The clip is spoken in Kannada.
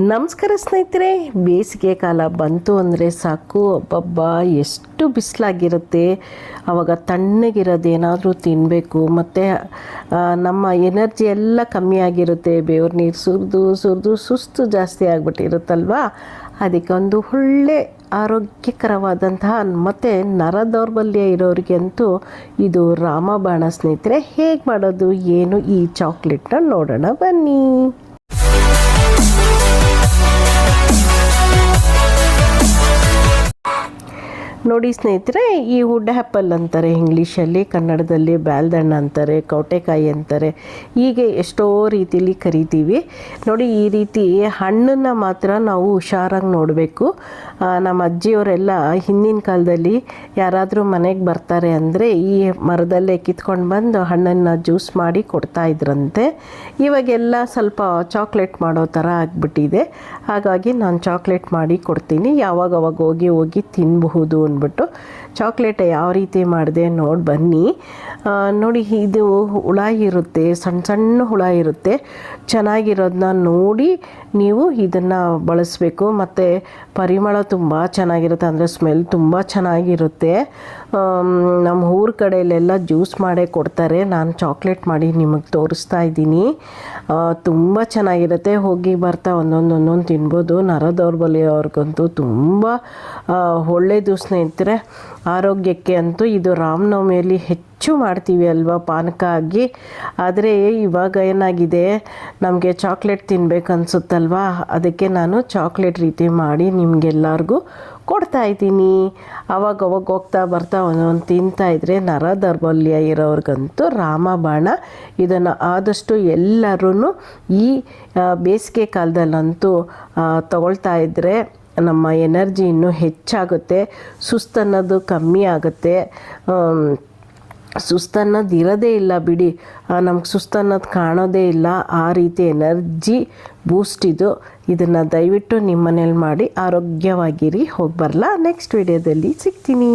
ನಮಸ್ಕಾರ ಸ್ನೇಹಿತರೆ, ಬೇಸಿಗೆ ಕಾಲ ಬಂತು ಅಂದರೆ ಸಾಕು. ಅಬ್ಬಬ್ಬಾ ಎಷ್ಟು ಬಿಸಿಲಾಗಿರುತ್ತೆ. ಆವಾಗ ತಣ್ಣಗಿರೋದೇನಾದರೂ ತಿನ್ನಬೇಕು. ಮತ್ತು ನಮ್ಮ ಎನರ್ಜಿ ಎಲ್ಲ ಕಮ್ಮಿ ಆಗಿರುತ್ತೆ. ಬೆವರು ನೀರು ಸುರಿದು ಸುಸ್ತು ಜಾಸ್ತಿ ಆಗಿಬಿಟ್ಟಿರುತ್ತಲ್ವ. ಅದಕ್ಕೆ ಒಂದು ಒಳ್ಳೆ ಆರೋಗ್ಯಕರವಾದಂತಹ ಮತ್ತು ನರ ದೌರ್ಬಲ್ಯ ಇರೋರಿಗಂತೂ ಇದು ರಾಮಬಾಣ ಸ್ನೇಹಿತರೆ. ಹೇಗೆ ಮಾಡೋದು ಏನು ಈ ಚಾಕ್ಲೇಟ್ನ ನೋಡೋಣ ಬನ್ನಿ. ನೋಡಿ ಸ್ನೇಹಿತರೆ, ಈ ವುಡ್ ಆ್ಯಪಲ್ ಅಂತಾರೆ ಇಂಗ್ಲೀಷಲ್ಲಿ, ಕನ್ನಡದಲ್ಲಿ ಬ್ಯಾಲ್ದಣ್ಣು ಅಂತಾರೆ, ಕೌಟೆಕಾಯಿ ಅಂತಾರೆ, ಹೀಗೆ ಎಷ್ಟೋ ರೀತಿಲಿ ಕರಿತೀವಿ. ನೋಡಿ, ಈ ರೀತಿ ಹಣ್ಣನ್ನು ಮಾತ್ರ ನಾವು ಹುಷಾರಾಗಿ ನೋಡಬೇಕು. ನಮ್ಮ ಅಜ್ಜಿಯವರೆಲ್ಲ ಹಿಂದಿನ ಕಾಲದಲ್ಲಿ ಯಾರಾದರೂ ಮನೆಗೆ ಬರ್ತಾರೆ ಅಂದರೆ ಈ ಮರದಲ್ಲೇ ಕಿತ್ಕೊಂಡು ಬಂದು ಹಣ್ಣನ್ನು ಜ್ಯೂಸ್ ಮಾಡಿ ಕೊಡ್ತಾಯಿದ್ರಂತೆ. ಇವಾಗೆಲ್ಲ ಸ್ವಲ್ಪ ಚಾಕ್ಲೇಟ್ ಮಾಡೋ ಥರ ಆಗಿಬಿಟ್ಟಿದೆ. ಹಾಗಾಗಿ ನಾನು ಚಾಕ್ಲೇಟ್ ಮಾಡಿ ಕೊಡ್ತೀನಿ. ಯಾವಾಗವಾಗ ಹೋಗಿ ತಿನ್ನಬಹುದು ಅಂದ್ಬಿಟ್ಟು ಚಾಕ್ಲೇಟ್ ಯಾವ ರೀತಿ ಮಾಡಿದೆ ನೋಡಿ ಬನ್ನಿ. ನೋಡಿ, ಇದು ಹುಳ ಇರುತ್ತೆ, ಸಣ್ಣ ಸಣ್ಣ ಹುಳ ಇರುತ್ತೆ. ಚೆನ್ನಾಗಿರೋದನ್ನ ನೋಡಿ ನೀವು ಇದನ್ನು ಬಳಸಬೇಕು. ಮತ್ತು ಪರಿಮಳ ತುಂಬ ಚೆನ್ನಾಗಿರುತ್ತೆ, ಅಂದರೆ ಸ್ಮೆಲ್ ತುಂಬ ಚೆನ್ನಾಗಿರುತ್ತೆ. ನಮ್ಮ ಊರ ಕಡೆಯಲ್ಲೆಲ್ಲ ಜ್ಯೂಸ್ ಮಾಡೇ ಕೊಡ್ತಾರೆ. ನಾನು ಚಾಕ್ಲೇಟ್ ಮಾಡಿ ನಿಮಗೆ ತೋರಿಸ್ತಾ ಇದ್ದೀನಿ. ತುಂಬ ಚೆನ್ನಾಗಿರುತ್ತೆ. ಹೋಗಿ ಬರ್ತಾ ಒಂದೊಂದು ತಿನ್ಬೋದು. ನರ ದೌರ್ಬಲ್ಯ ಅವ್ರಿಗಂತೂ ತುಂಬ ಒಳ್ಳೆಯದು ಸ್ನೇಹಿತರೆ. ಆರೋಗ್ಯಕ್ಕೆ ಅಂತೂ ಇದು ರಾಮನವಮಿಯಲ್ಲಿ ಹೆಚ್ಚು ಮಾಡ್ತೀವಿ ಅಲ್ವಾ, ಪಾನಕ ಆಗಿ. ಆದರೆ ಇವಾಗ ಏನಾಗಿದೆ, ನಮಗೆ ಚಾಕ್ಲೇಟ್ ತಿನ್ಬೇಕನ್ಸುತ್ತಲ್ವ, ಅದಕ್ಕೆ ನಾನು ಚಾಕ್ಲೇಟ್ ರೀತಿ ಮಾಡಿ ನಿಮಗೆಲ್ಲರಿಗೂ ಕೊಡ್ತಾಯಿದ್ದೀನಿ. ಅವಾಗ ಹೋಗ್ತಾ ಬರ್ತಾ ಒಂದೊಂದು ತಿಂತಾಯಿದ್ರೆ ನರ ದೌರ್ಬಲ್ಯ ಇರೋರಿಗಂತೂ ರಾಮಬಾಣ. ಇದನ್ನು ಆದಷ್ಟು ಎಲ್ಲರೂ ಈ ಬೇಸಿಗೆ ಕಾಲದಲ್ಲಂತೂ ತಗೊಳ್ತಾ ಇದ್ದರೆ ನಮ್ಮ ಎನರ್ಜಿ ಇನ್ನೂ ಹೆಚ್ಚಾಗುತ್ತೆ. ಸುಸ್ತನ್ನೋದು ಕಮ್ಮಿ ಆಗುತ್ತೆ. ಸುಸ್ತನ್ನೋದು ಇರೋದೇ ಇಲ್ಲ ಬಿಡಿ, ನಮ್ಗೆ ಸುಸ್ತನ್ನೋದು ಕಾಣೋದೇ ಇಲ್ಲ. ಆ ರೀತಿ ಎನರ್ಜಿ ಬೂಸ್ಟ್ ಇದು. ಇದನ್ನು ದಯವಿಟ್ಟು ನಿಮ್ಮ ಮನೇಲಿ ಮಾಡಿ ಆರೋಗ್ಯವಾಗಿರಿ. ಹೋಗಿ ಬರಲಾ, ನೆಕ್ಸ್ಟ್ ವಿಡಿಯೋದಲ್ಲಿ ಸಿಗ್ತೀನಿ.